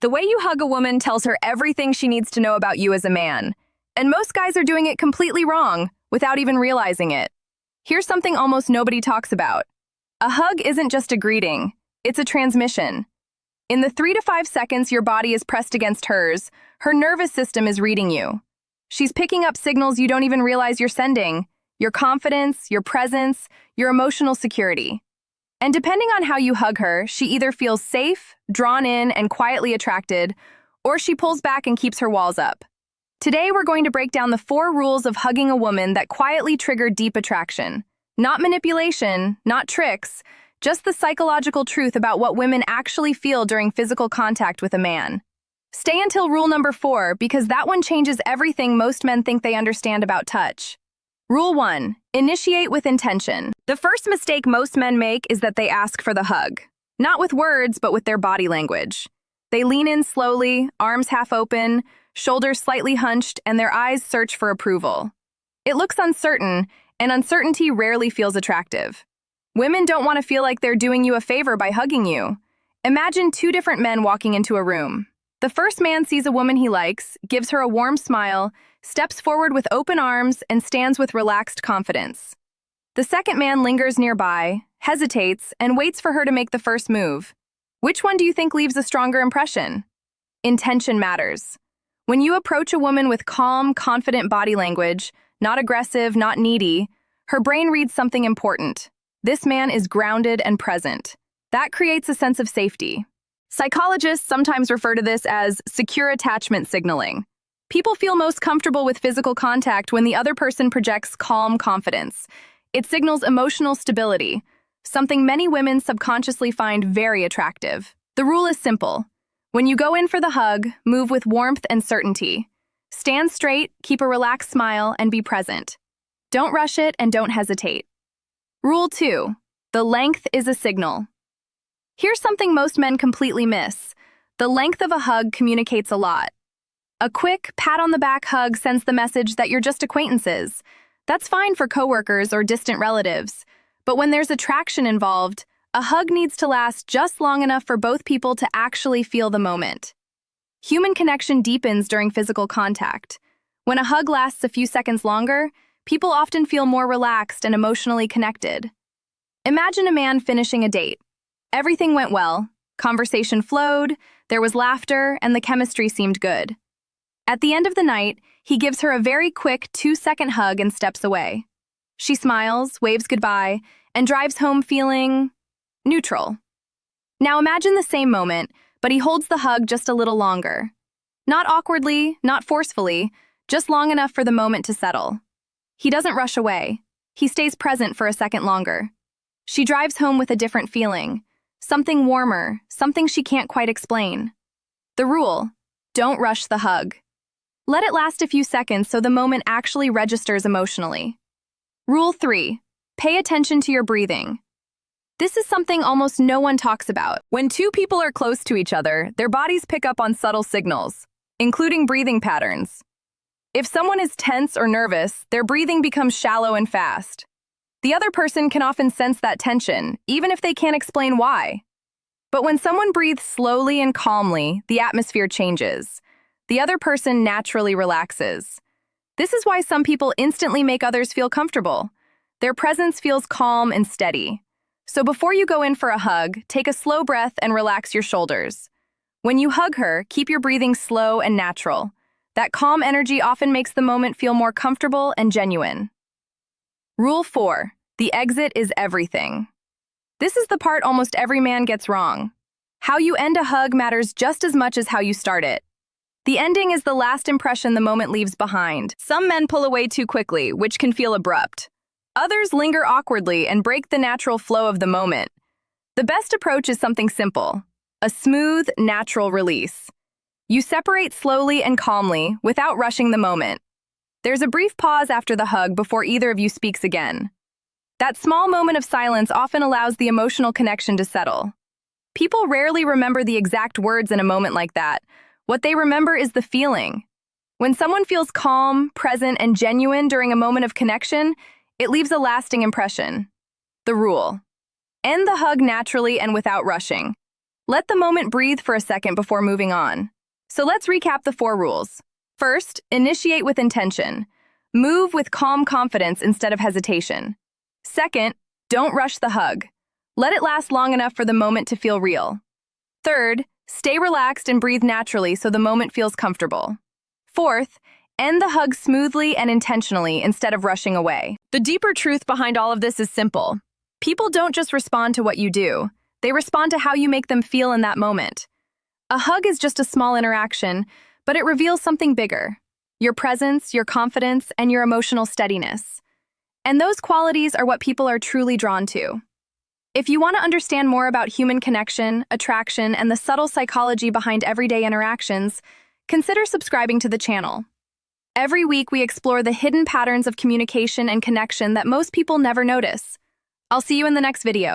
The way you hug a woman tells her everything she needs to know about you as a man. And most guys are doing it completely wrong, without even realizing it. Here's something almost nobody talks about. A hug isn't just a greeting, it's a transmission. In the 3 to 5 seconds your body is pressed against hers, her nervous system is reading you. She's picking up signals you don't even realize you're sending: your confidence, your presence, your emotional security. And depending on how you hug her, she either feels safe, drawn in, and quietly attracted, or she pulls back and keeps her walls up. Today, we're going to break down the 4 rules of hugging a woman that quietly trigger deep attraction. Not manipulation, not tricks, just the psychological truth about what women actually feel during physical contact with a man. Stay until rule number 4, because that one changes everything most men think they understand about touch. Rule 1. Initiate with intention. The first mistake most men make is that they ask for the hug. Not with words, but with their body language. They lean in slowly, arms half open, shoulders slightly hunched, and their eyes search for approval. It looks uncertain, and uncertainty rarely feels attractive. Women don't want to feel like they're doing you a favor by hugging you. Imagine 2 different men walking into a room. The first man sees a woman he likes, gives her a warm smile, steps forward with open arms, and stands with relaxed confidence. The second man lingers nearby, hesitates, and waits for her to make the first move. Which one do you think leaves a stronger impression? Intention matters. When you approach a woman with calm, confident body language, not aggressive, not needy, her brain reads something important. This man is grounded and present. That creates a sense of safety. Psychologists sometimes refer to this as secure attachment signaling. People feel most comfortable with physical contact when the other person projects calm confidence. It signals emotional stability, something many women subconsciously find very attractive. The rule is simple. When you go in for the hug, move with warmth and certainty. Stand straight, keep a relaxed smile, and be present. Don't rush it and don't hesitate. Rule 2. The length is a signal. Here's something most men completely miss. The length of a hug communicates a lot. A quick, pat-on-the-back hug sends the message that you're just acquaintances. That's fine for coworkers or distant relatives. But when there's attraction involved, a hug needs to last just long enough for both people to actually feel the moment. Human connection deepens during physical contact. When a hug lasts a few seconds longer, people often feel more relaxed and emotionally connected. Imagine a man finishing a date. Everything went well, conversation flowed, there was laughter, and the chemistry seemed good. At the end of the night, he gives her a very quick 2-second hug and steps away. She smiles, waves goodbye, and drives home feeling neutral. Now imagine the same moment, but he holds the hug just a little longer. Not awkwardly, not forcefully, just long enough for the moment to settle. He doesn't rush away. He stays present for a second longer. She drives home with a different feeling, something warmer, something she can't quite explain. The rule: don't rush the hug. Let it last a few seconds so the moment actually registers emotionally. Rule 3. Pay attention to your breathing. This is something almost no one talks about. When 2 people are close to each other, their bodies pick up on subtle signals, including breathing patterns. If someone is tense or nervous, their breathing becomes shallow and fast. The other person can often sense that tension, even if they can't explain why. But when someone breathes slowly and calmly, the atmosphere changes. The other person naturally relaxes. This is why some people instantly make others feel comfortable. Their presence feels calm and steady. So before you go in for a hug, take a slow breath and relax your shoulders. When you hug her, keep your breathing slow and natural. That calm energy often makes the moment feel more comfortable and genuine. Rule 4. The exit is everything. This is the part almost every man gets wrong. How you end a hug matters just as much as how you start it. The ending is the last impression the moment leaves behind. Some men pull away too quickly, which can feel abrupt. Others linger awkwardly and break the natural flow of the moment. The best approach is something simple: a smooth, natural release. You separate slowly and calmly without rushing the moment. There's a brief pause after the hug before either of you speaks again. That small moment of silence often allows the emotional connection to settle. People rarely remember the exact words in a moment like that. What they remember is the feeling. When someone feels calm, present, and genuine during a moment of connection, it leaves a lasting impression. The rule: end the hug naturally and without rushing. Let the moment breathe for a second before moving on. So let's recap the 4 rules. First, initiate with intention. Move with calm confidence instead of hesitation. Second, don't rush the hug. Let it last long enough for the moment to feel real. Third, stay relaxed and breathe naturally so the moment feels comfortable. Fourth, end the hug smoothly and intentionally instead of rushing away. The deeper truth behind all of this is simple. People don't just respond to what you do. They respond to how you make them feel in that moment. A hug is just a small interaction, but it reveals something bigger: your presence, your confidence, and your emotional steadiness. And those qualities are what people are truly drawn to. If you want to understand more about human connection, attraction, and the subtle psychology behind everyday interactions, consider subscribing to the channel. Every week, we explore the hidden patterns of communication and connection that most people never notice. I'll see you in the next video.